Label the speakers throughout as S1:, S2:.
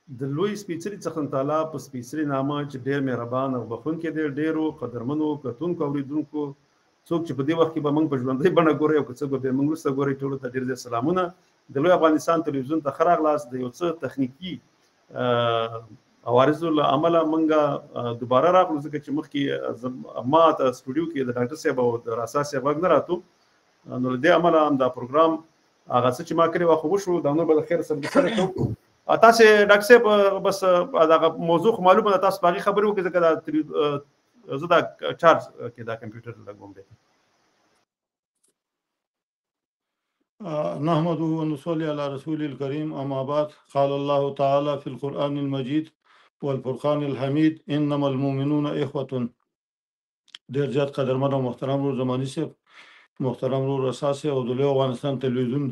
S1: د لوی سپیڅلي څخه تعالی په سپیڅلي نامه چې ډېر مهربان او بخښونکی دی، ډېرو قدرمنو کتونکو اوریدونکو، څوک چې په دې وخت کې به موږ په ژوندۍ بڼه ګوري او که څوک به موږ وروسته ګوري، ټولو ته ډېر زیات سلامونه. د لوی افغانستان تلویزیون ته ښه راغلاست. د یو څه تخنیکي عوارضو له امله موږ دوباره راغلو، ځکه چې مخکې ما ته سټوډیو کې د ډاکټر صاحب او د راسا صاحب غږ نه راتلو، نو له دې امله هم دا پروګرام هغه څه چې ما کړی وه خو وشو، دا نور به د خیر سره سره کوو. تاسو ډاکټر صاحب بس دا موضوع معلومه ده، تاسو باغی خبرې وکړئ ځکه دا زه دا چارج کې دا کمپیوټر لګوم دی.
S2: نحمده ونصلي على رسول الكريم اما بعد. قال الله تعالى في القرآن المجيد والفرقان الحميد انما المؤمنون اخوة. ډېر زیات قدرمن او محترم رو زماني صاحب، محترم رو رسا صاحب او د لوی افغانستان تلویزیون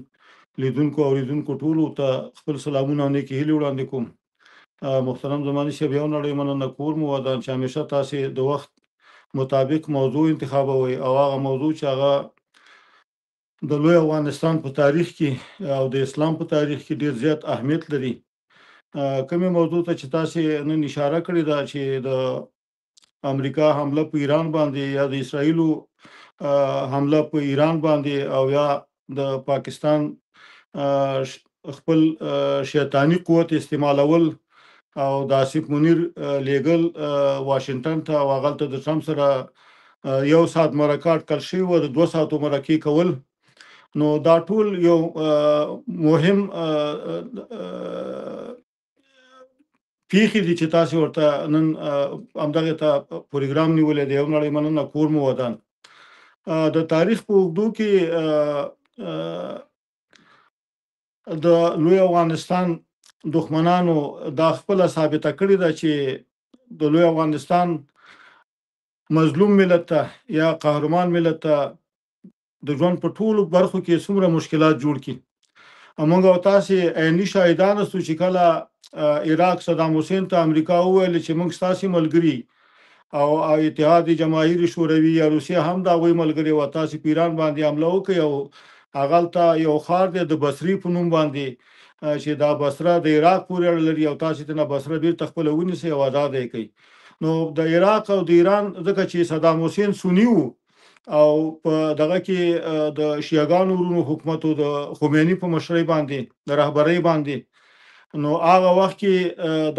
S2: لیدونکو او اوریدونکو ټولو ته خپل سلامونه او نیکې هیلې وړاندې کوم. محترم زماني صاحب، یو نړۍ مننه کوم ودان چې همیشه تاسو د وخت مطابق موضوع انتخابوي او هغه موضوع چې هغه د لوی افغانستان په تاریخ کې او د اسلام په تاریخ کې ډیر زیات اهمیت لري. کومه موضوع ته چې تاسو نن اشاره کړې ده چې د امریکا حمله په ایران باندې یا د اسرایلو حمله په ایران باندې او یا د پاکستان خپل شیطانی قوت استعمالول او د آصف منیر لیګل واشنگټن ته او هغه ته د ټرمپ سره یو ساعت مرکات کړ شي او د 2 ساعتو مرکې کول، نو دا ټول یو مهم پیښې دي چې تاسو ورته نن همدغه ته پروګرام نیولې دی. یو نړۍ مننه کوم ودان د تاریخ په اوږدو کې د لوی افغانستان دښمنانو دا خپل ثابته کړی ده چې د لوی افغانستان مظلوم ملت ته یا قهرمان ملت ته د ژوند په ټولو برخو کې څومره مشکلات جوړ کړي. موږ او تاسو عیني شاهدان اوسو چې کله عراق صدام حسین ته امریکا وویل چې موږ تاسو ملګری او اتحاد جماهیر شوروي یا روسیه هم دا وی ملګری و، تاسو پیران باندې حمله وکړي او هغه ته یو خار دی د بصری په نوم باندې چې دا بصره د عراق پورې اړه لري او تاسو ته بصره بیرته خپل ونیسي او آزاد کړي. نو د عراق او د ایران ځکه چې صدام حسین سنی وو او په دغه کې د شیعاګانو ورونو حکومت او د خمینی په مشرۍ باندې د رهبرۍ باندې، نو هغه وخت کې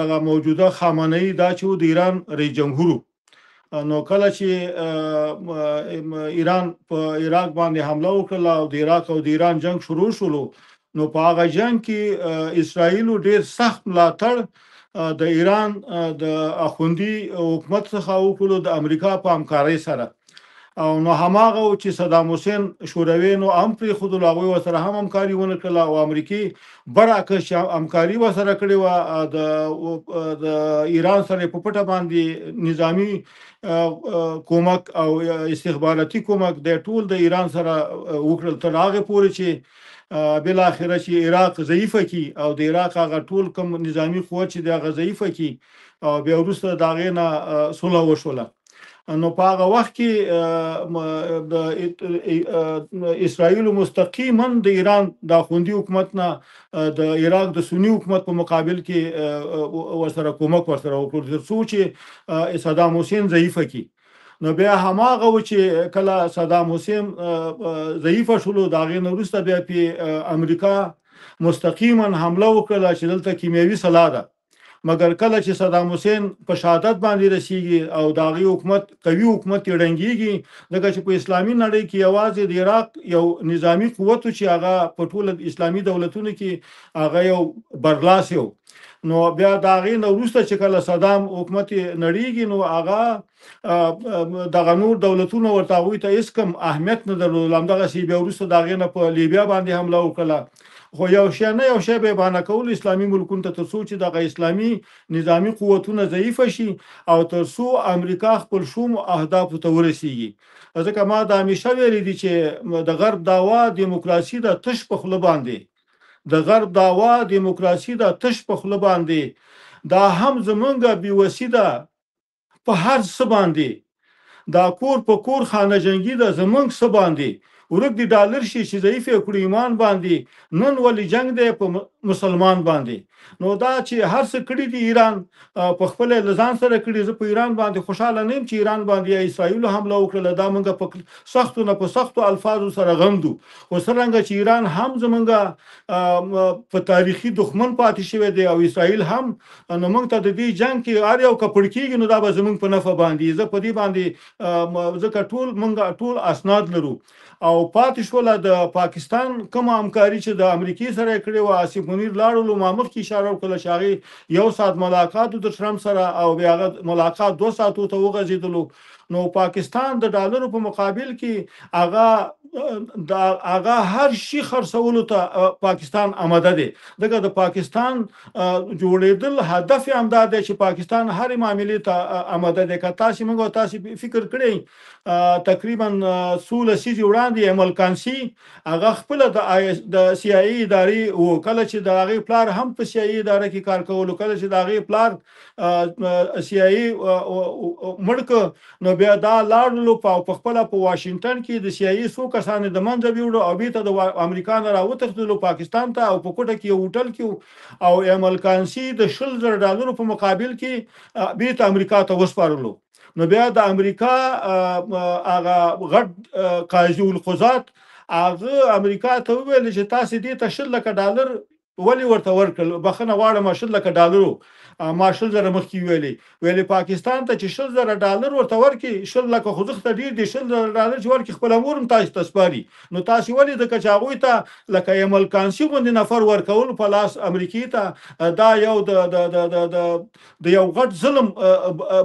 S2: دغه موجوده خامنه‌ای دا چې د ایران رئیس جمهور، نو کله چې ایران په عراق باندې حمله وکړه او د عراق او د ایران جنگ شروع شولو، نو په هغه جنگ کې اسرائیل ډیر سخت ملاتړ د ایران د اخوندي حکومت څخه وکړو د امریکا په همکارۍ سره. او نو هماغه چې صدام حسین شوروي نو هم پر خود لاغوي وسره هم همکاري ونه کړه او امریکای برعکس همکاري وسره کړې و د ایران سره په پټه باندې نظامی کومک او استخباراتي کومک د ټول د ایران سره وکړل تر هغه پورې چې بل اخره چې عراق ضعیفه کی او د عراق هغه ټول کوم نظامی قوت چې د ضعیفه کی او بیا وروسته داغه نه صلح وشوله. نو په هغه وخت کې د اسرائیل مستقیما د ایران د خوندي حکومت نه د عراق د سنی حکومت په مقابل کې ورسره کومک ورسره وکړ ترڅو چې صدام حسین ضعیفه کی. نو بیا هماغه و چې کله صدام حسین ضعیف شول داغه نه وروسته بیا په امریکا مستقیما حمله وکړه چې دلته کیمیاوي سلاح ده، مګر کله چې صدام حسین په شهادت باندې رسیږي او داغي حکومت قوي حکومت یړنګيږي، ځکه چې په اسلامي نړۍ کې یوازې د عراق یو نظامی قوت چې هغه په ټول اسلامي دولتونو کې هغه یو برلاس یو، نو بیا داغي نو وروسته چې کله صدام حکومت نړیږي نو هغه دغه نور دولتونو ورته وي ته هیڅ کم اهمیت نه درلود. همدغه سی بیا وروسته داغي نه په لیبیا باندې حمله وکړه، خو یو شی نه یو شی به باندې کول اسلامي ملکونو ته ترڅو چې دغه اسلامي نظامی قوتونه ضعیف شي او ترڅو امریکا خپل شوم اهداف ته ورسیږي. ځکه ما د همیشه ویلي دي چې د غرب داوا دیموکراسي د تش په خله باندې، د غرب داوا دیموکراسي د تش په خله باندې دا هم زمونږه بیوسیده په هر څه باندې، دا کور په کور خانه جنگي د زمونږ څه باندې ورګ دی ډالر شي چې ضعیف کړو ایمان باندې. نن ولې جنگ دی په مسلمان باندې. نو دا چې هر څه کړي دي ایران په خپل لزان سره کړي، زه په ایران باندې خوشاله نیم چې ایران باندې اسرائیل حمله وکړه. دا موږ په سختو نه په سختو الفاظو سره غندو، خو څرنګه چې ایران هم زمونږ په تاریخي دښمن پاتې شوی دی او اسرائیل هم، نو موږ ته د دې جنگ کې هر یو کپړ کېږي نو دا به زمونږ په نفع باندې. زه په دې باندې ځکه موږ ټول اسناد لرو. او پاتې شوله د پاکستان کوم همکاري چې د امریکای سره کړې و، آصف منیر لاړلو، ما مخکې اشاره وکړه چې هغې 1 ساعت ملاقات د ټرمپ سره او بیا هغه ملاقات 2 ساعتو ته وغځېدلو. نو پاکستان د ډالرو په مقابل کې هغه هر شي خرڅولو ته پاکستان آماده دی. دغه د پاکستان جوړېدل هدف یې همدا دی چې پاکستان هر معاملې ته آماده دی. که تاسې موږ تاسې فکر کړئ تقریبا 16 لسیزې وړاندې ملکانسي هغه خپل د سی آی ای ادارې و، کله چې د هغې پلار هم په سی آی ای اداره کې کار کولو، کله چې د هغې پلار سی آی ای مړ کړ نو بیا دا لاړلو په خپله په واشنګټن کې د سی آی ای څو کسان د منځه ویوړو او بیرته د امریکا نه راوتښتېدلو پاکستان ته، او په کوټه کې یو هوټل کې او ملکانسي د $100,000 په مقابل کې بیرته امریکا ته وسپارلو. نو بیا د امریکا هغه غټ قاضي القضات هغه امریکا ته وویل چې تاسې دې ته $100,000 ولې ورته ورکړل؟ بخښنه غواړم $100,000 ما 100,000 مخکې ویلې پاکستان ته چې $100,000 ورته ورکړي، 100,000,000 خو ځخته ډېر دي، $100,000 چې ورکړي خپله مور هم تاسې ته سپاري. نو تاسې ولې ځکه چې هغوی ته لکه یې ملکانسي غوندې نفر ورکول په لاس امریکې ته، دا یو د یو غټ ظلم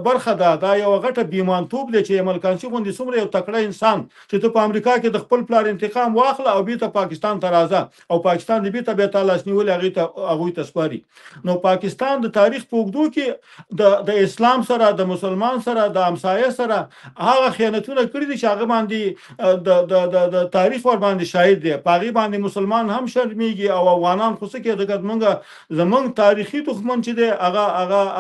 S2: برخه ده. دا یو غټه بیمانتوب دی چې یې ملکانسي غوندې څومره یو تکړه انسان چې ته په امریکا کې د خپل پلار انتقام واخله او بیرته پاکستان ته راځه او پاکستان دې بیرته بیا تا لاس نیولې هغوی ته سپاري. نو پاکستان د تاریخ په اوږدو کې د اسلام سره، د مسلمان سره، د همسایه سره هغه خیانتونه کړي دي چې هغه باندې د تاریخ ور باندې شاهد دی. په هغې باندې مسلمان هم شرمېږي او افغانان خو څه کې دغه زمونږ تاریخي دښمن چې دی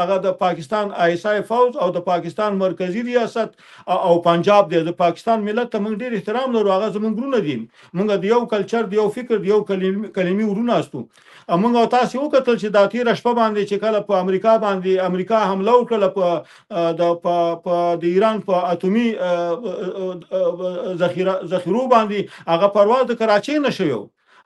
S2: هغه د پاکستان ISI فوج او د پاکستان مرکزی ریاست او پنجاب دی. د پاکستان ملت ته موږ ډېر احترام لرو، هغه زمونږ ورونه دي، موږ د یو کلچر، د یو فکر، د یو کلمي ورونه استو. موږ او تاسې وکتل چې دا تېره شپه باندې چې کله په امریکا حمله وکړله د ایران په اتومي ذخیرو باندې، هغه پرواز د کراچۍ نه شوی،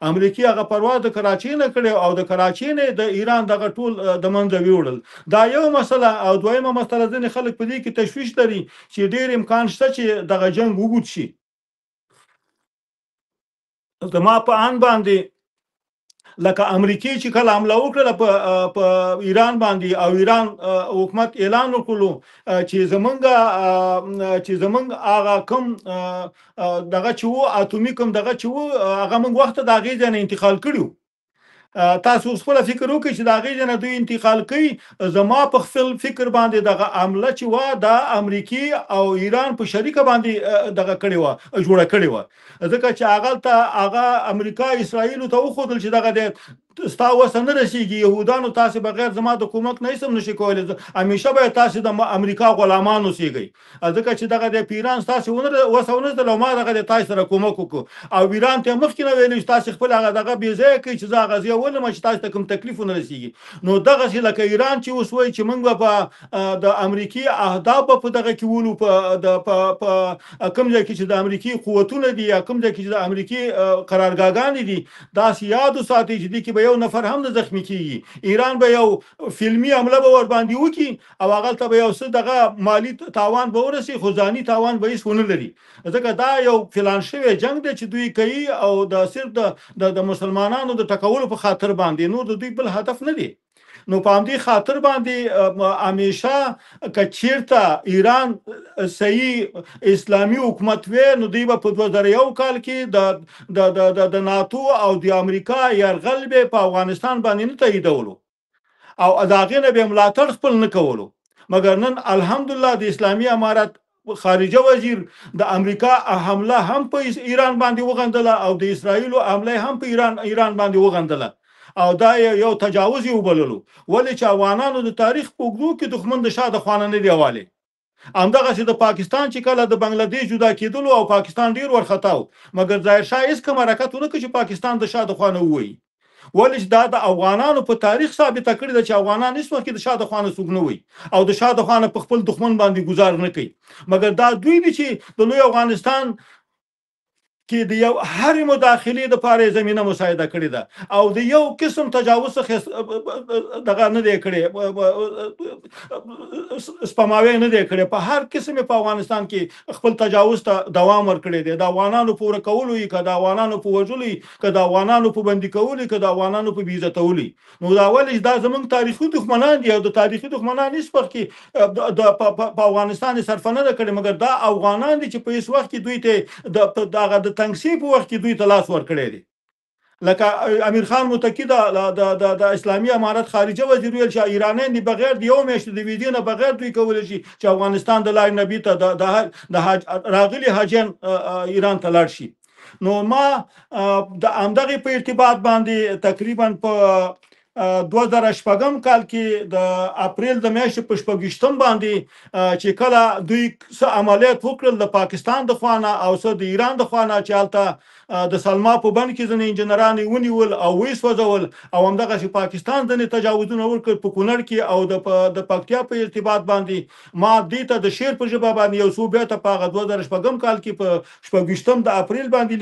S2: امریکای هغه پرواز د کراچۍ نه کړی او د کراچۍ نه د ایران دغه ټول د منځه ویوړل. دا یو مسله. او دویمه مسله ځینې خلک په دې کې تشویش لري چې ډېر امکان شته چې دغه جنګ اوږد شي. زما په آن باندې لکه امریکای چې کله حمله وکړله په ایران باندې او ایران حکومت اعلان وکړلو چې زمونږ هغه کوم دغه چې و اتومي کوم دغه چې و هغه موږ وخت د هغې ځای نه انتقال کړي. تاسو اوس خپله فکر وکړئ چې د هغې ځای نه دوی انتقال کوي. زما په خپل فکر باندې دغه عمله چې وه د امریکای او ایران په شریکه باندې دغه کړې وه، جوړه کړې وه، ځکه چې هغه امریکا اسرائیلو ته وښودل چې دغه دی ستا وسه نه رسېږي، یهودانو تاسې بغیر زما د کومک نه هېڅ هم نشي کولی، همیشه باید تاسې د امریکا غلامان اوسېږئ، ځکه چې دغه دی په ایران ستاسې وسه ونه رسېدل او ما دغه دی تاسې سره کومک وکړو. او ایران ته یې مخکې نه ویلي چې تاسې خپل هغه دغه بې ځایه کوئ چې زه هغه ځای ولم چې تاسې ته کوم تکلیف ونه رسېږي. نو دغسې لکه ایران چې اوس وایي چې موږ به په د امریکي اهداف به په دغه کې ولو، په کوم ځای کې چې د امریکي قوتونه دي یا کوم ځای کې چې د امریکي قرارګاهګانې دي، داسې یاد وساتئ چې دې کې به یو نفر هم نه زخمی کیږي. ایران به یو فلمي حمله به ور باندې وکړي او هغلته به یو څه دغه مالی تاوان به ورسي، خو ځاني تاوان به هېڅ ونه لري، ځکه دا یو پلان شوی جنګ دی چې دوی کوي او د صرف د مسلمانانو د ټکولو په خاطر باندې، نور د دوی بل هدف نه دی. نو په همدې خاطر باندې همیشه که چیرته ایران صحیح اسلامي حکومت وي نو دوی به په 2001 کال کې د ناتو او د امریکا یرغل به په افغانستان باندې نه تاییدولو او د هغې نه به ملاتړ خپل نه کولو. مګر نن الحمدلله د اسلامي امارت خارجه وزیر د امریکا حمله هم په ایران باندې وغندله او د اسرائیلو حمله هم په ایران باندې وغندله او دا یو تجاوز یې وبللو. ولې چې افغانانو د تاریخ په اوږدو کې دښمن د شا د خوا نه دی والی. همدغسې د پاکستان چې کله د بنګلادیش جدا کېدلو او پاکستان ډېر ورخطا و، مګر ظاهر شاه هېڅ کوم حرکت ونه کړ چې پاکستان د شا د خوا نه ووایي. ولې دا د افغانانو په تاریخ ثابته کړې ده چې افغانان هیڅ وخت د شاته خانه څوک نه وي او د شاته خانه په خپل دښمن باندې گزار نه کوي، مګر دا دوی دي چې د لوی افغانستان کې د یو هر مداخلې د پاره زمينه مساعده کړې ده او د یو قسم تجاوز څخه دغه نه دی کړی، سپماوی نه دی کړی، په هر قسم په افغانستان کې خپل تجاوز ته دوام ورکړی دی، د افغانانو په ورکولو یې که د افغانانو په وژلو که د افغانانو په بندي کولو که د افغانانو په بېعزتولو. نو دا ولې دا زموږ تاریخي دښمنان دي او د تاریخي دښمنان هیڅ وخت کې په افغانستان صرف نه ده کړې، مګر دا افغانان دي چې په هیڅ وخت کې دوی ته د تنګسي په وخت کې دوی ته لاس ورکړی دی. لکه امیر خان متکی د اسلامي امارت خارجه وزیر ویل چې ایرانیان دي بغیر د یو میاشتې د ویزې نه بغیر دوی کولی شي چې افغانستان د لارې نبي ته د راغلي حاجیان ایران ته لاړ شي. نو ما د همدغې په ارتباط باندې تقریبا په 2006 کال کې د اپریل د میاشتې په 26 باندې چې کله دوی څه عملیات وکړل د پاکستان د خوانه او څه د ایران د خوانه چې هلته د سلما په بند کې ځینې انجنیران ونیول او وسوځول او همدغه چې پاکستان ځینې تجاوزونه وکړل په کونړ کې او د پکتیا په ارتباط باندې ما دې ته د شعر په ژبه باندې یو څو بیته په هغه 2006 کال کې په 26 د اپریل باندې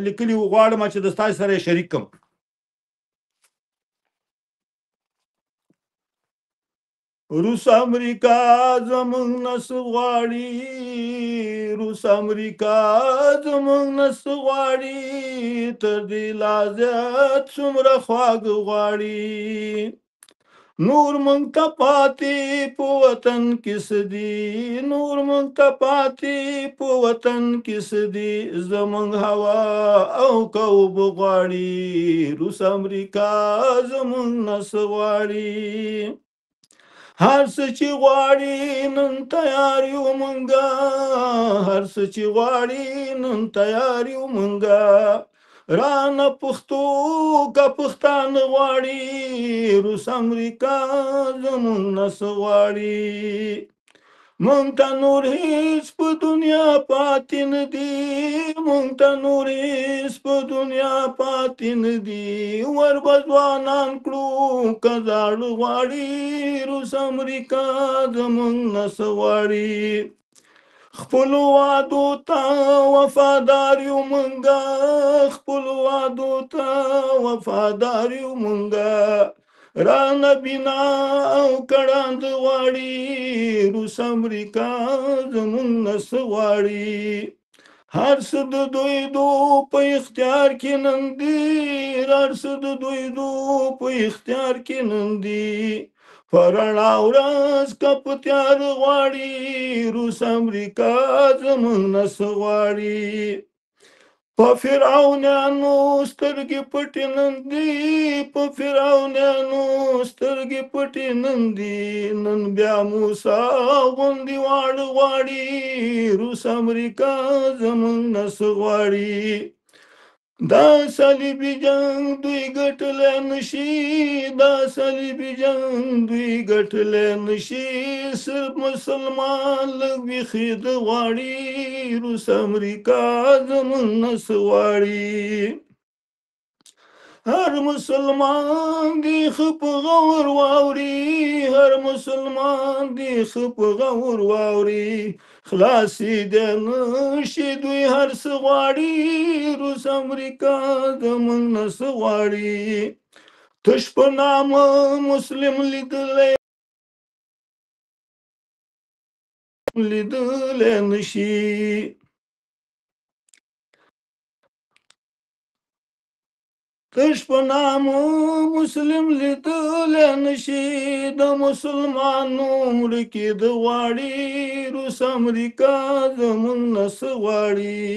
S2: لیکلي غواړم چې د تاسو سره شریک کړم. روس امریکا زمونږ نس غواړي، روس امریکا زمونږ نس غواړي، تر دې لا زیات څومره خواږه غواړي. نور مونږ ته پاتې په وطن کې څه دي، نور مونږ ته پاتې په وطن کې څه دي، زمونږ هوا او کوب غواړي، روس امریکا زمونږ نس غواړي. هر څه چې غواړي نن تیار یو مونږه، هر څه چې غواړي نن تیار یو مونږه، رانه پښتو که پښتانه غواړي، روس امریکا زمونږ نس غواړي. مونږ ته نور هیڅ په دنیا پاتې نه دي، مونږ ته نور هیڅ په دنیا پاتې نه دي، ور به ځوانان کړو که زاړه غواړي، روس امریکا زمونږ نس غواړي. خپلو وعدو ته وفادار یو مونږه، خپلو وعدو ته وفادار یو مونږه، رانه بینا او کړاند غواړي، روس امریکا زمونږ نس غواړي. هر څه د دوی دو په اختیار کې نن دي، هر څه د دوی دو په اختیار کې نن دي، په رڼا ورځ که په تیار غواړي، روس امریکا زمونږ نس غواړي. په فرعونانو سترګې پټې نن دي، په فرعونانو سترګې پټې نن دي، نن بیا موسی غوندې واړه غواړي، روس امریکا زمونږ نس غواړي. دا صلیبي جنگ دوی ګټلی نشي، دا صلیبي جنگ دوی ګټلی نشي، صرف مسلمان لږ ویښېد غواړي، روس امریکا زمونږ نس غواړي. هر مسلمان دی ښه په غور واوري، هر مسلمان دی ښه په غور واوري، خلاصېدی نشي دوی هر څه غواړي، روس امریکا زمونږ نس غواړي. تش په نامه مسلم لیدلی نشي، تش په نامه مسلم لیدلی نشي، د مسلمانو مړه کېده غواړي، روس امریکا زمونږ نس غواړي.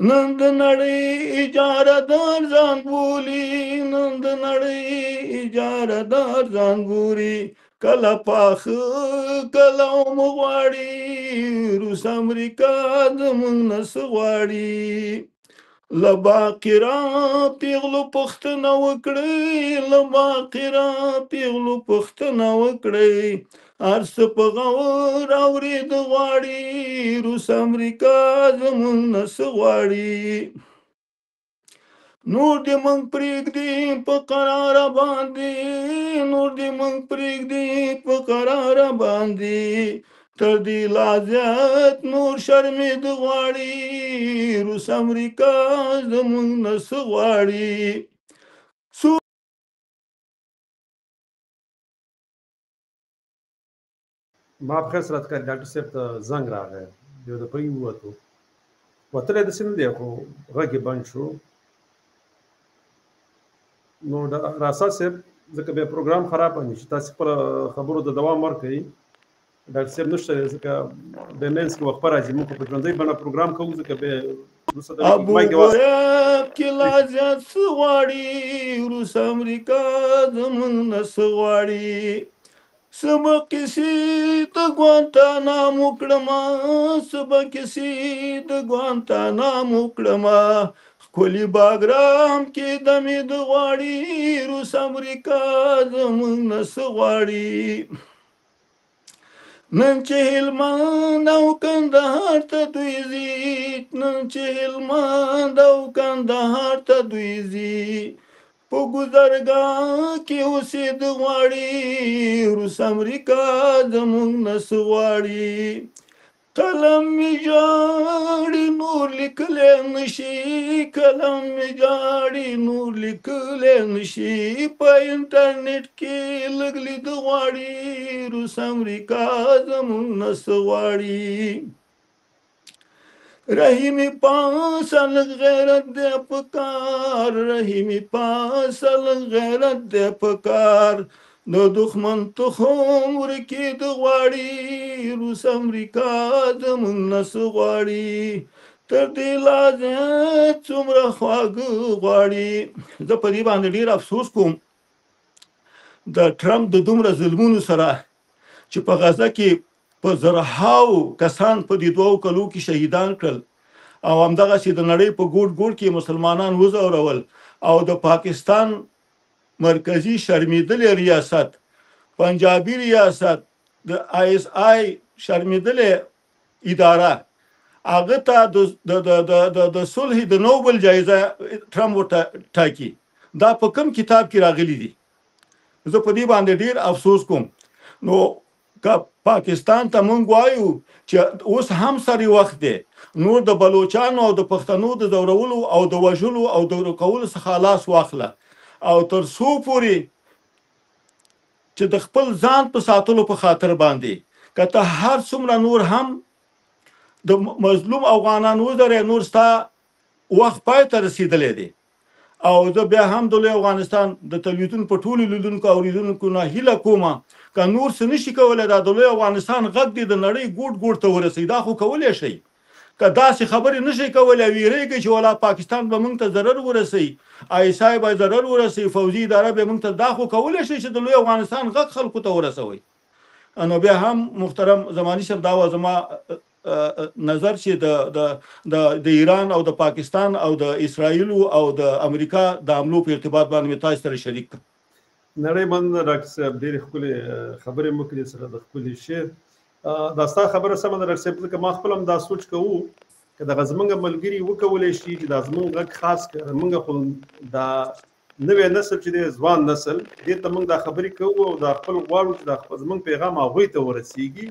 S2: نن د نړۍ اجاره دار ځان بولي، نن د نړۍ اجاره دار ځان بولي، کله پاخه کله اوم غواړي، روس امریکا زمونږ نس غواړي. له باقره پیغلو پوښتنه وکړئ، له باقره پیغلو پوښتنه وکړئ، هر څه په غور اورېد غواړي، روس امریکا زمونږ نس غواړي. نور دې مونږ پرېږدي په قرار باندې، نور دې مونږ پرېږدي په قرار باندې، تر دې لا زیات نور شرمېد غواړي، روس امریکا زمونږ نه څه غواړي.
S1: ما په خیر سره کار ډاکټر صاحب ته زنګ راغی، یو د پرې ووتو وتلی داسې نه دی خو غږ یې بند شو. نو راسا صاحب ځکه بیا پروګرام خراب نه شي، تاسو خپل خبرو ته دوام ورکړئ. ډاکټر صاحب نشته ځکه د مینس کې وخت راځي، موږ په ژوندۍ باندې پروګرام کوو ځکه به
S2: ابو غریب کې لا زیات څه غواړي، روس امریکا زمونږ نه څه غواړي. سبا کسی د ګوانتانامو کړما، سبا کسی د ګوانتانامو کړما، ښکلي باګرام کې دمې د غواړي، روس امریکا زمونږ نه څه غواړي. نن چې هلمند او کندهار ته دوی ځي، نن چې هلمند او کندهار ته دوی ځي، په ګذرګاه کې اوسېد غواړي، روس امریکا زمونږ نه څه غواړي. قلم می جاړي نور لیکلی نشي، قلم می جاړي نور لیکلی نشي، په انټرنیټ کې لږ لید غواړي، روس امریکا زمونږ نه څه غواړي. رحیمی پاسل غیرت دې پکار، رحیمی پاسل غیرت دې پکار، د دښمن تخم ورکېد غواړي، روس امریکا زمونږ نه څه غواړي. تر دې لا زیات څومره خواږه غواړي. زه په دې باندې ډېر افسوس کوم د ټرمپ د دومره ظلمونو سره چې په غزه کې په زرهاو کسان په دې 2 کلو کې شهیدان کړل، او همدغسې د نړۍ په ګوټ ګوټ کې مسلمانان وځورول، او د پاکستان مرکزی شرمیدلې ریاست، پنجابي ریاست، د ISI شرمیدلې اداره، هغه ته د صلح د نوبل جایزه ټرمپ ورته ټاکي. دا په کوم کتاب کې راغلي دي؟ زه په دې باندې ډیر افسوس کوم. نو که پاکستان ته مونږ وایو چې اوس هم سری وخت دی، نور د بلوچانو او د پښتنو د زورولو او د وژلو او د ورکولو څخه لاس واخله، او تر څو پورې چې د خپل ځان په ساتلو په خاطر باندې که ته هر څومره نور هم د مظلوم افغانان وزره، نور ستا وخت پای ته رسیدلی دی. او زه بیا هم د لوی افغانستان د تلویزیون په ټولو لیدونکو او اوریدونکو نه هیله کوم که نور څه نشي کولی، دا د لوی افغانستان غږ دی د نړۍ ګوټ ګوټ ته ورسوي. دا خو کولی شي. که داسې خبرې نشي کولی او ویرېږئ چې ولا پاکستان به موږ ته ضرر ورسوي، ISI به ضرر ورسوي، فوجي اداره به موږ ته، دا خو کولی شي چې د لوی افغانستان غږ خلکو ته ورسوي. نو بیا هم محترم زماني صاحب، دا و زما نظر چې د ایران او د پاکستان او د اسرائیل او د امریکا د حملو په ارتباط باندې تاسو سره شریک کړم.
S1: نړۍ باندې ډاکټر صاحب ډېرې ښکلې خبرې مو کړې سره د ښکلې شعر. دا ستا خبره سمه ده ډاکټر صاحب، ځکه ما خپل هم دا سوچ کوو که دغه زموږ ملګري وکولی شي چې دا زموږ غږ خاص کړه، موږ خو دا نوی نسل چې دی ځوان نسل دې ته موږ دا خبرې کوو او دا خپل غواړو چې دا زموږ پیغام هغوی ته ورسیږي،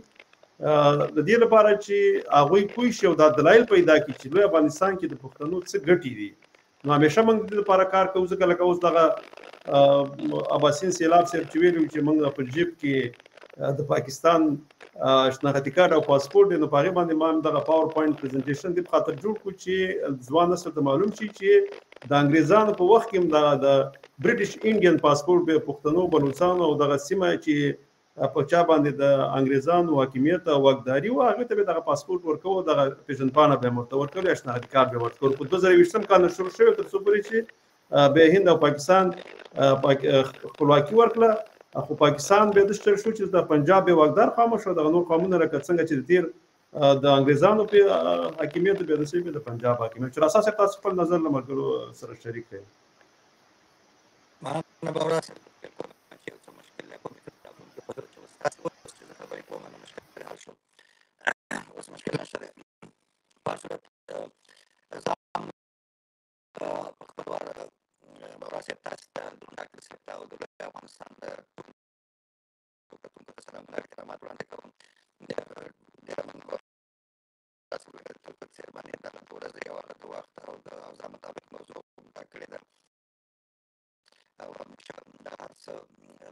S1: د دې لپاره چې هغوی پوه شي او دا دلایل پیدا کړي چې لوی افغانستان کې د پښتنو څه ګټې دي. نو همیشه موږ د دې لپاره کار کوو، ځکه لکه اوس دغه اباسین سیلاب صاحب چې ویلي چې موږ په جیب کې د پاکستان شناختی کارت او پاسپورت دی، نو په هغې باندې ما هم دغه پاور پوینټ پریزنټیشن دې په خاطر جوړ کړو چې ځوان نسل ته معلوم شي چې د انګریزانو په وخت کې هم د برټش انډین پاسپورت به پښتنو، بلوڅانو او دغه سیمه چې په چا باندې د انګریزانو حاکمیت او واکداري و، هغې ته به دغه پاسپورت ورکوو، دغه پیژندپاڼه به یې ورته ورکوو، یا شناختی کارت به یې ورکوو. په 2020 کال نه شروع شوی تر څو پورې چې به هند او پاکستان خپلواکي ورکړه، خو پاکستان به دشتر شو چې د پنجاب به واکدار خاموش شو، دغه نور قومونه لکه څنګه چې د تیر د انګریزانو په حاکمیت به د سیمې د پنجاب حاکمیت چې اساس تاسو خپل نظر له ملګرو سره شریک کړئ.
S3: افغانستان د کتونکو سره مو احترامات وړاندې کوم ډېره مننه تاسو په څېر باندې دغه ورځ یو هغه د وخت او د اوضاع مطابق موضوع ټاکلې ده او همیشه د هر څه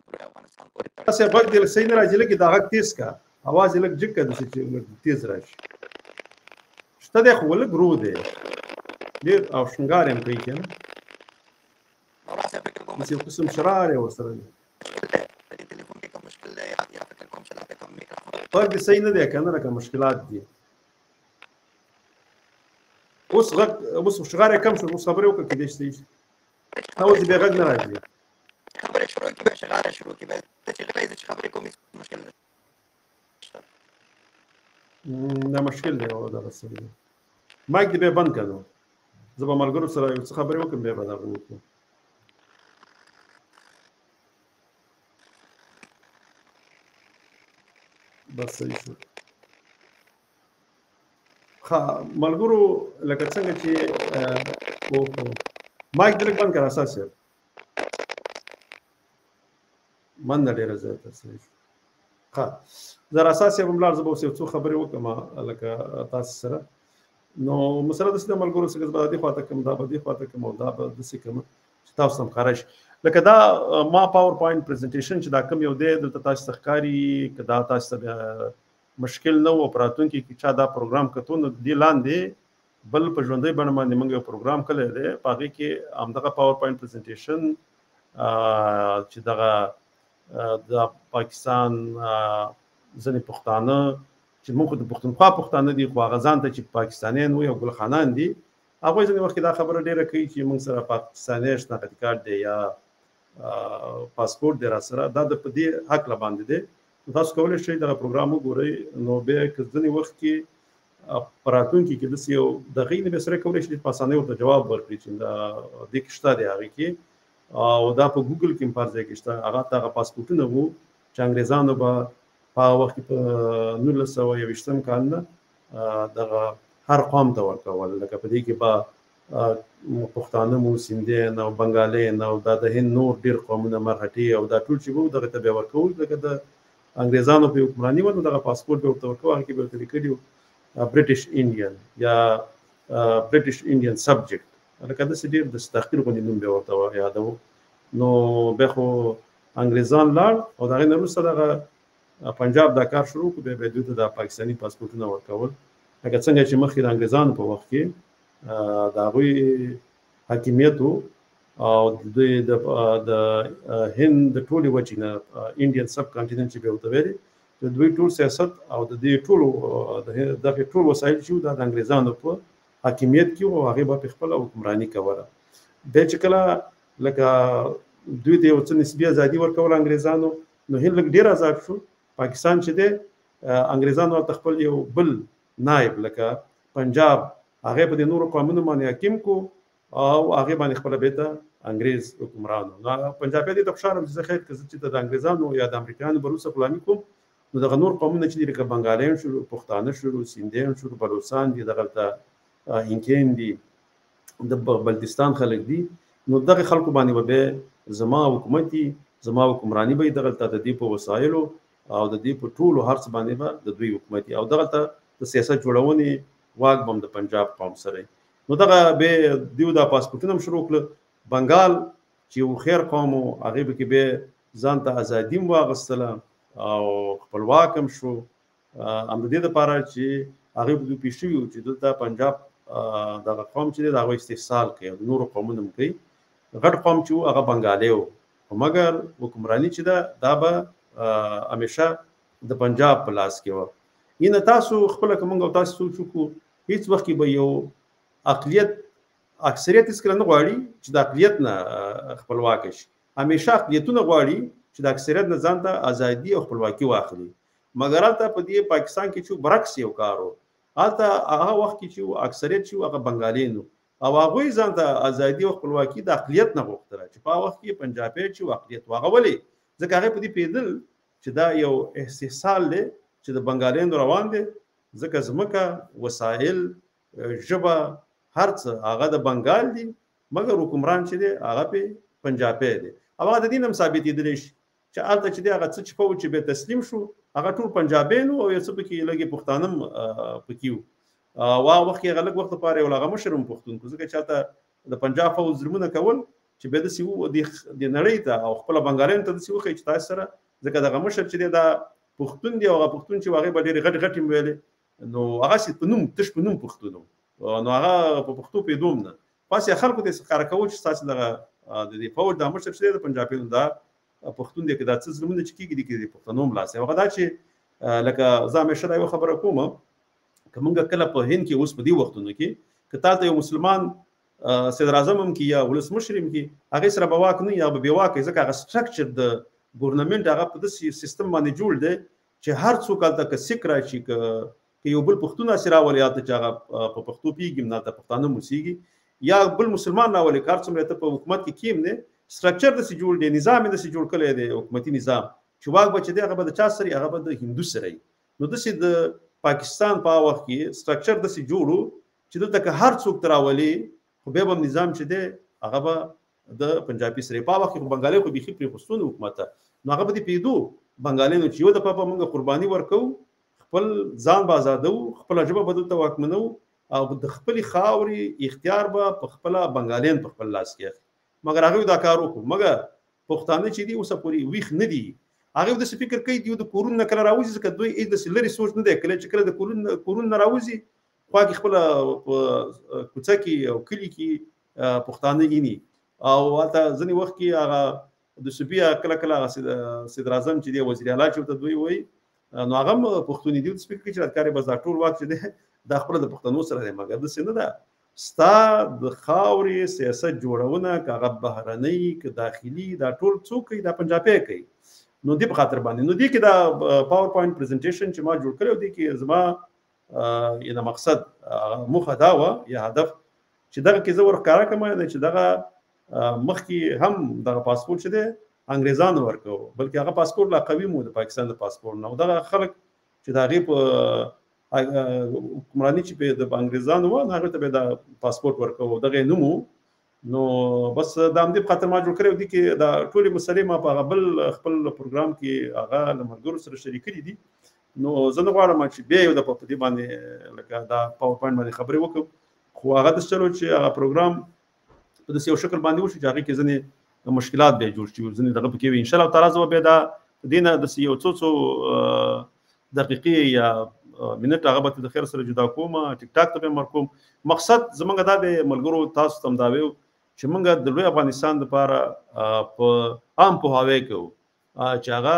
S3: پورې افغانستان پورې
S1: تاسې غږ دې صحیح نه راځي لږ دا غږ تیز کا اواز یې لږ جګ کړه داسې چې لږ تیز راشي شته دی خو لږ ورو دی ډېر او شنګار یې کوي که نه داسې یو قسم شرار یې ورسره دی غږ دې صحیح نه دی که نه لکه مشکلات دي اوس غږ اوس شغار یې کم شو اوس خبرې وکړه کېدای شي صحیح شي اوس بیا غږ نه راځي
S3: خبرې شروع کړي بیا شغاره شروع کړي بیا چې خبرې کوم مشکل نشته
S1: دا مشکل دی او دغه څه دی مایک دې بیا بند کړه نو زه به ملګرو سره یو څه خبرې وکړم بیا به دغه وکړو بس صحیح شو ښه ملګرو لکه څنګه چې مایک دې لږ بند کړه اساس یې مننه ډېره زیاته صحیح شو ښه زه اساس یې هم لاړ زه به اوس یو څو خبرې وکړم لکه تاسو سره نو مسله داسې ده ملګرو چې زه به دې خواته کوم دا به دې خواته کوم او دا به داسې کوم چې تاسو هم ښکاره شي لکه دا ما پاور پوینټ پریزنټیشن چې دا کوم یو دی دلته تاسو ته ښکاري که دا تاسو ته مشکل نه و په راتلونکي کې چا دا پروګرام کتو نو دې لاندې بل په ژوندۍ بڼه باندې موږ یو پروګرام کړی دی په هغې کې همدغه پاور پوینټ پریزنټیشن چې دغه د پاکستان ځینې پښتانه چې موږ د پښتونخوا پښتانه دي خو هغه ځان ته چې پاکستانیان وي او ګلخانان دي هغوی ځینې وخت دا خبره ډېره کوي چې موږ سره پاکستاني شناختي کارت دی یا پاسپورټ دی راسره دا د په دې هکله باندې دی تاسو کولی شئ دغه پروګرام وګورئ نو بیا که ځینې وخت کې په راتلونکي کې داسې یو د هغې نه بیا سړی کولی شي په اسانۍ ورته جواب ورکړي چې دې کې شته دی هغې کې او دا په ګوګل کې هم په هر ځای کې شته هغه ته هغه پاسپورټونه وو چې انګریزانو به په هغه وخت کې په 1921 کال نه دغه هر قوم ته ورکول لکه په دې کې به پښتانه مو سیندیان او بنګالیان او دا د هند نور ډېر قومونه مرهټي او دا ټول چې وو دغه ته بیا ورکول لکه د انګریزانو په حکمراني و نو دغه پاسپورټ به ورته ورکوه هغې کې به ورته لیکلي وو برټش انډین یا برټش انډین سبجیکټ لکه داسې ډېر د تحقیر غوندې نوم به ورته یادوو نو بیا خو انګریزان لاړ او د هغې نه وروسته دغه پنجاب دا کار شروع کړو بیا به دوی ته د پاکستاني پاسپورټونه ورکول لکه څنګه چې مخکې د انګریزانو په وخت کې د هغوی حاکمیت و او دوی د هند د ټولې وچې نه انډین سب کانټیننټ چې به ورته ویلې د دوی ټول سیاست او د دې ټولو دغه ټول وسایل چې د انګریزانو په حاکمیت کې او هغې به په خپله حکمراني کوله بیا چې کله لکه دوی ته یو څه نسبي ازادي ورکوله انګریزانو نو هند لږ ډېر آزاد شو پاکستان چې دی انګریزانو ورته خپل یو بل نایب لکه پنجاب هغې په دې نورو قومونو باندې حاکم کو او هغې باندې خپله بېرته انګریز حکمران و پنجابیان دې ته خوشحاله وم چې زه خیر که زه چې د انګریزانو یا د امریکایانو به وروسته غلامي کوم نو دغه نور قومونه چې دي لکه بنګالیان شو پښتانه شو سیندیان شو بلوچستان دي دغلته هینکین دي د بلتستان خلک دي نو دغه خلکو باندې به بیا زما حکومت دي زما حکمراني به دغلته د دې په وسایلو او د دې په ټولو هر څه باندې به د دوی حکومت او دغلته د سیاست جوړونې واک به هم د پنجاب قوم سره نو دغه بیا دوی دا پاسپورټونه هم شروع کړل بنګال چې یو خیر قوم و هغې به کې بیا ځان ته ازادي هم واخیستله او خپلواک هم شو هم د دې دپاره چې هغې به دوی پېښ شوي وو چې دلته پنجاب دغه قوم چې دی د هغوی استحصال کوي او د نورو قومونه هم کوي غټ قوم چې و هغه بنګالی و خو مګر حکمراني چې ده دا به همیشه د پنجاب په لاس کې وه اینه تاسو خپله که موږ او تاسو سوچ وکړو هېڅ وخت کې به یو اقلیت اکثریت هېڅکله نه غواړي چې د اقلیت نه خپلواکه شي همیشه اقلیتونه غواړي چې د اکثریت نه ځان ته ازادي او خپلواکي واخلي مګر هلته په دې پاکستان کې چې برعکس یو کار و هلته هغه وخت کې چې اکثریت چې هغه بنګالیان او هغوی ځان ته ازادي او خپلواکي د اقلیت نه غوښتله چې په هغه وخت کې پنجابی چې اقلیت و هغه ولې ځکه هغې په دې پوهېدل چې دا یو استحصال دی چې د بنګالیانو روان دی ځکه ځمکه وسایل ژبه هر څه هغه د بنګال دي مګر حکمران چې دی هغه پې پنجابی دی او هغه د دې هم ثابتېدلی شي چې هلته چې دی هغه څه چې فوج چې به تسلیم شو هغه ټول پنجابیان او یو څه پکې لږې پښتانه هم پکې وو او هغه وخت کې هغه لږ وخت لپاره یو هغه مشر هم پښتون کو ځکه چې هلته د پنجاب فوج ظلمونه کول چې به داسې وو د نړۍ ته او خپله بنګالیانو ته داسې وښایي چې تاسو سره ځکه دغه مشر چې دی دا پښتون دی او هغه پښتون چې هغې به ډېرې غټې غټې ویلې نو هغسې په نوم تش په نوم پښتون و نو هغه په پښتو پوهېدو هم نه خاص خلکو ته ښکاره کوو چې ستاسې دغه د دې فوج دا مشر چې دی د پنجابیانو دا پښتون دی که دا څه ظلمونه چې کېږي دي کې د پښتنو ملاس هغه دا چې لکه زه همیشه دا یوه خبره کوم که موږ کله په هند کې اوس په دې وختونو کې که تا ته یو مسلمان صدر اعظم هم کې یا ولسمشر هم کې هغې سره به واک نه یا به بې واکه ځکه هغه سټرکچر د ګورنمنټ هغه په داسې سیستم باندې جوړ دی چې هر څوک هلته که سیک راشي که یو بل پښتون هسې راولي هلته چې هغه په پښتو پوهېږي هم هلته پښتانه هم اوسېږي یا بل مسلمان راولي که هر څومره ته په حکومت کې کیم دی سټرکچر داسې جوړ دی نظام یې داسې جوړ کړی دی حکومتي نظام چې واک به چې دی هغه به د چا سره هغه به د هندو سره وي نو داسې د پاکستان په وخت کې سټرکچر داسې جوړ و چې دلته که هر څوک ته راولي خو بیا به نظام چې دی هغه به د پنجابي سره په وخت کې بنګالي خو بیخي پرېخوستون حکومت نو هغه به دې پوهېدو بنګالیانو چې یو دفعه به موږ قرباني ورکوو خپل ځان به ازادوو خپله ژبه به دلته واکمنوو او د خپلې خاورې اختیار به په خپله بنګالیان په خپل لاس کې اخلي مګر هغوی دا کار وکړو مګر پښتانه چې دي اوسه پورې ویښ نه دي هغوی داسې فکر کوي دوی د کورون نه کله راوځي ځکه دوی هېڅ داسې لرې سوچ نه دی کله چې کله د کورون نه راوځي خوا کې خپله په کوڅه کې او کلي کې پښتانه ویني او هلته ځینې وخت کې هغه د صوبې کله کله هغه صدر اعظم چې دی وزیر اعلی چې ورته دوی وایي نو هغه هم پښتون دي داسې فکر کوي چې کار یې به دا ټول واک چې دی دا خپله د پښتنو سره دی مګر داسې نه ده ستا د خاورې سیاست جوړونه که هغه بهرنۍ که داخلي دا ټول څوک کوي دا پنجابی کوي نو دې په خاطر باندې نو دې کې دا پاور پوینټ پریزنټیشن چې ما جوړ کړی و دې کې زما یعنې مقصد موخه دا وه یا هدف چې دغه کې زه ورښکاره کړم چې دغه مخکې هم دغه پاسپورټ چې دی انګریزانو ورکوو بلکې هغه پاسپورټ لا قوي مو د پاکستان د پاسپورټ نه او دغه خلک چې د هغې په حکمراني چې په انګریزانو وه نو هغوی ته به دا پاسپورټ ورکوو دغه یې نوم نو بس دا همدې په خاطر ما جوړ کړی و دي کې دا ټولې مسلې ما په هغه بل خپل پروګرام کې هغه له ملګرو سره شریک کړي دي نو زه نه غواړم چې بیا یو دفعه په دې باندې لکه دا پاور پوینټ باندې خبرې وکړم خو هغه داسې چلو چې هغه پروګرام په داسې یو شکل باندې وشي چې هغې کې ځینې مشکلات بیا جوړ شي ځینې دغه پکې وي انشاءالله تعالی زه به بیا دا دې نه داسې یو څو دقیقې یا منټ هغه به د خیر سره جدا کوم ټیک ټاک ته به مرکوم مقصد زمونږ دا د ملګرو تاسو ته هم دا ویو چې موږ د لوی افغانستان لپاره په عام پوهاوی کوو چې هغه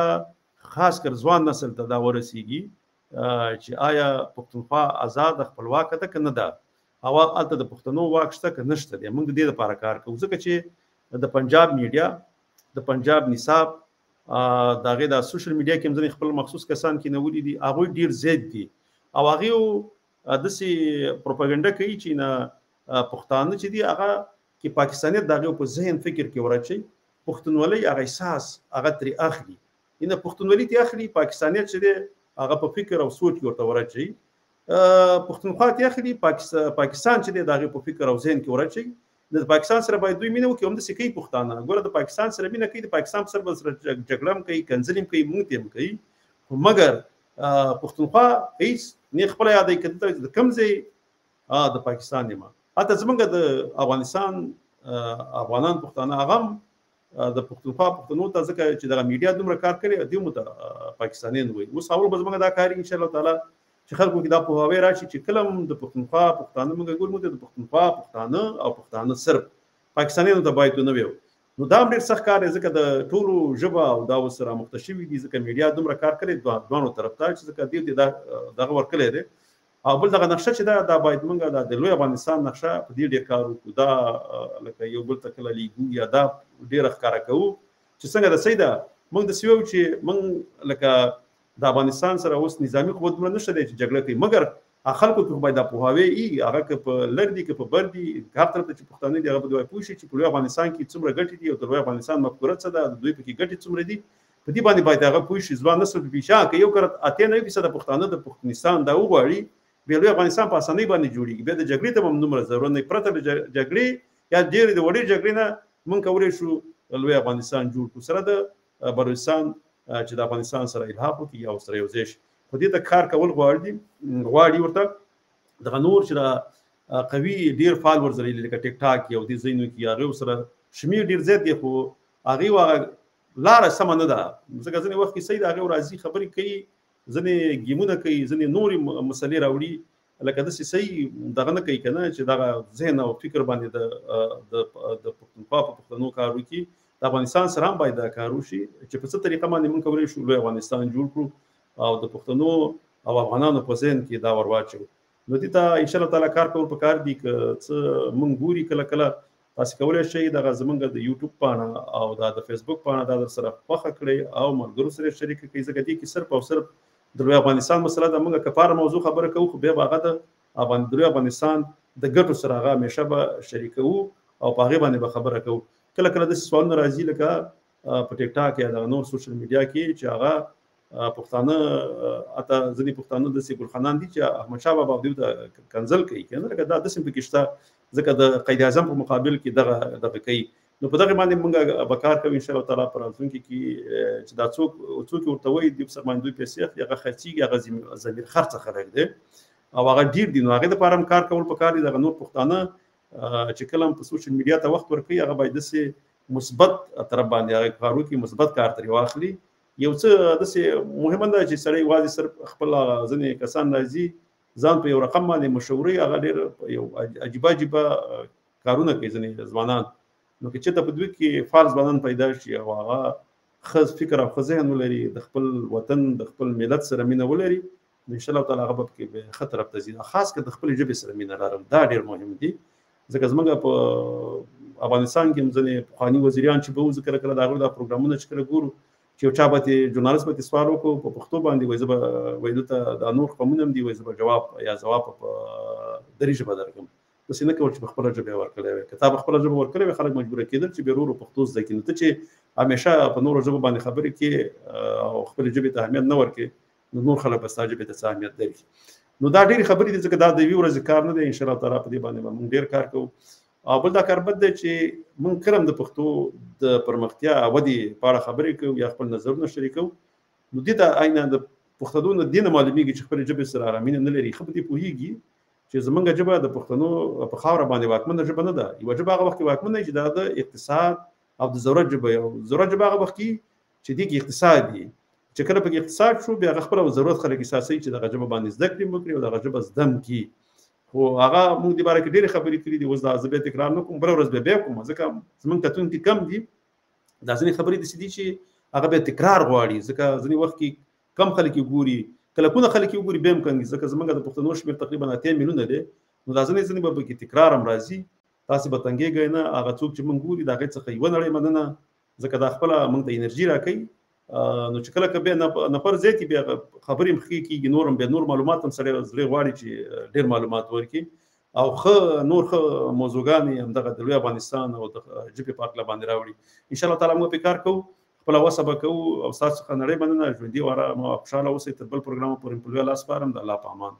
S1: خاص کر ځوان نسل ته دا ورسیږي چې آیا پښتونخوا آزاد خپلواکه ده که نه ده او هلته د پښتنو واک شته که نشته دی موږ د دې لپاره کار کوو ځکه چې د پنجاب میډیا د پنجاب نصاب د هغې د سوشل میډیا کې هم ځینې خپل مخصوص کسان کې نولي دي هغوی ډېر زیات دي او هغې داسې پروپاګنډه کوي چې نه پښتانه چې دي هغه کې پاکستانیت د هغې په ذهن فکر کې ورچوي پښتونولۍ هغه احساس هغه ترې اخلي نه پښتونولي ترې اخلي پاکستانیت چې دی هغه په فکر او سوچ کې ورته ورچوي پښتونخوا ترې اخلي پاکستان چې دی د هغې په فکر او ذهن کې ورچوي د پاکستان سره باید دوی مینه وکړي همداسې کوي پښتانه ګوره د پاکستان سره مینه کوي د پاکستان سره به سره جګړه هم کوي کنځلې هم کوي مونږ ته هم کوي خو مګر پښتونخوا هېڅ نه خپله یادوي که دلته د کوم ځای د پاکستان یم هلته زموږ د افغانستان افغانان پښتانه هغه هم د پښتونخوا پښتنو ته ځکه چې دغه میډیا دومره کار کړی دوی مو ته پاکستانیان وایي اوس اول به زموږ دا کار انشاءالله تعالی چې خلکو کې دا پوهاوی راشي چې کله هم د پښتونخوا پښتانه موږ ګورو د پښتونخوا پښتانه او پښتانه صرف پاکستانیانو ته باید نه وي نو دا هم ډېر سخت کار دی ځکه د ټولو ژبه او دا اوس رامخته شوي دي ځکه میډیا دومره کار کړی دوانو طرف ته چې ځکه دوی ته دغه ورکړی دی او بل دغه نقشه چې دا باید موږ د لوی افغانستان نقشه په دې ډېر کار وکړو دا لکه یو بل ته کله لیږو یا دا ډېره ښکاره کوو چې څنګه د صحیح ده موږ داسې ویو چې موږ لکه د افغانستان سره اوس نظامي قوت دومره نشته دی چې جګړه کوي مګر خلکو ته باید دا پوهاوی وي هغه که په لر دي که په بر دي هر طرف ته چې پښتانه دي هغه به دوی پوه شي چې په لوی افغانستان کې څومره ګټې دي او د لوی افغانستان مفکوره څه ده د دوی پکې ګټې څومره دي په دې باندې باید هغه پوه شي ځوان نسل په شا که یو کرت 98% پښتانه د پښتونستان دا وغواړي بیا لوی افغانستان په اسانۍ باندې جوړیږي بیا د جګړې ته هم دومره ضرورت نه پرته د جګړې یا ډېرې د وړې جګړې نه موږ کولی شو لوی افغانستان جوړ کړو سره د بلوچستان چې د افغانستان سره الحاق وکړي او سره یو ځای شي. خو دې ته کار کول غواړي ورته دغه نور چې قوي ډیر فالوورز لري لکه ټیک ټاک یو دې ځایونو کې هغه سره شمیر ډیر زیات دی خو هغه لاره سمه نه ده ځکه ځینې وخت کې صحیح هغه راځي خبرې کوي ځینې ګیمونه کوي ځینې نورې مسلې راوړي لکه داسې صحیح دغه نه کوي که نه چې دغه ذهن او فکر باندې د پښتونخوا په پښتنو کار وکړي. د افغانستان سره هم باید دا کار وشي چې په څه طریقه باندې موږ کولی شو لوی افغانستان جوړ کړو او د پښتنو او افغانانو په ذهن کې دا ور واچو. نو دې ته انشاءالله تعالی کار کول پکار دي که څه موږ ګوري کله کله تاسو کولی شئ دغه زموږ د یوټیوب پاڼه او د فیسبوک پاڼه دا در سره خوښه کړئ او ملګرو سره شریک کړئ ځکه دې کې صرف او صرف د لوی افغانستان مسله ده. موږ کفاره موضوع خبره کوو خو بیا به هغه د لوی افغانستان د ګټو سره هغه همیشه به شریکوو او په هغې باندې به خبره کوو. کله کله داسې سوالونه راځي لکه په ټیک ټاک یا د نور سوشل میډیا کې چې هغه پښتانه اته ځینې پښتانه داسې ګلخانان دي چې احمدشاه بابا دوی ته کنځل کوي که نه لکه دا داسې پکې شته ځکه د قید اعظم په مقابل کې دغه کوي. نو په دغه باندې موږ به کار کوو انشاءالله تعالی په راتلونکي کې چې دا څوک ورته وایي دوی په سر باندې دوی پیسې اخلي هغه خرڅېږي هغه ضمیر خرڅه خلک دی او هغه ډېر دي. نو هغې دپاره هم کار کول پکار دي. دغه نور پښتانه چې کله هم په سوشل میډیا ته وخت ورکوي هغه باید داسې مثبت طرف باندې هغه کار وکړي مثبت کار ترې واخلي. یو څه داسې مهمه ده چې سړی یوازې صرف خپل ځینې کسان راځي ځان په یو رقم باندې مشهوري هغه ډېر یو عجیبه کارونه کوي ځینې ځوانان. نو که چېرته په دوی کې فعال ځوانان پیدا شي او هغه ښه فکر او ښه ذهن ولري د خپل وطن د خپل ملت سره مینه ولري نو انشاءالله تعالی هغه به پکې ښه طرف ته ځي. خاص کر د خپلې ژبې سره مینه لرل دا ډېر مهم دي ځکه زموږ په افغانستان کې هم ځینې پخواني وزیران چې به وځو کله کله د هغوی دا پروګرامونه چې کله ګورو چې یو چا به ژورنالست به سوال وکړو په پښتو باندې وایي زه به وایي دلته دا نور قومونه هم دي وایي زه به جواب په دري ژبه درکړم. داسې نه کول چې په خپله ژبه یې ورکړی وی که تا په خپله ژبه ورکړی وی خلک مجبوره کېدل چې بیا ورو ورو پښتو زده کړي. نو ته چې همیشه په نورو ژبو باندې خبرې کې او خپلې ژبې ته اهمیت نه ورکړې نو نور خلک به ستا ژبې ته څه اهمیت درکړي. نو دا ډېرې خبرې دي ځکه دا د یوې ورځې کار نه دی. انشاءالله تعالی په دې باندې به موږ ډېر کار کوو. او بل دا کار بد دی چې موږ کله هم د پښتو د پرمختیا ودې په اړه خبرې کوو یا خپل نظرونه شریکوو نو دې ته عیناً د پښتنو نه دې نه معلومېږي چې خپلې ژبې سره اره مینه نه لري. ښه په دې پوهېږي چې زموږ ژبه د پښتنو په خاوره باندې واکمنه ژبه نه ده. یوه ژبه هغه وخت کې واکمنه وي چې دا د اقتصاد او د ضرورت ژبه یو ضرورت ژبه هغه وخت کې چې دې کې اقتصاد وي چې کله پکې اقتصاد شو بیا هغه خپله ضرورت خلک احساسوي چې دغه ژبه باندې زده کړې وکړي او دغه ژبه زده هم کړي. خو هغه موږ دې باره کې ډېرې خبرې کړي دي اوس دا زه بیا تکرار نه کوم بله ورځ بیا کوم ځکه زموږ کتونکي کم دي. دا ځینې خبرې داسې دي چې هغه بیا تکرار غواړي ځکه ځینې وخت کې کم خلک یې ګوري کله کونه خلک یې وګوري بیا هم کم ځکه زموږ د پښتنو شمېر تقریبا 8 میلیونه دی. نو دا ځینې به پکې تکرار هم راځي تاسې به تنګېږئ نه. هغه څوک چې موږ ګوري د هغې څخه یوه نړۍ مننه ځکه دا خپله موږ ته انرژي راکوي. نو چې کله که بیا نفر زیات بیا خبرې هم ښې کېږي نور هم بیا نور معلومات هم سړی زړی غواړي چې ډېر معلومات ورکړي او نور ښه موضوعګانې همدغه د لوی افغانستان او د ژبې په هکله باندې راوړي. انشاءالله تعالی موږ پرې کار کوو خپله وسه به کوو او ستاسو څخه نړۍ مننه. ژوندي او ارامه او خوشحاله اوسئ. تر بل پروګرامه پورې په لوی الله سپارم. د الله په امان.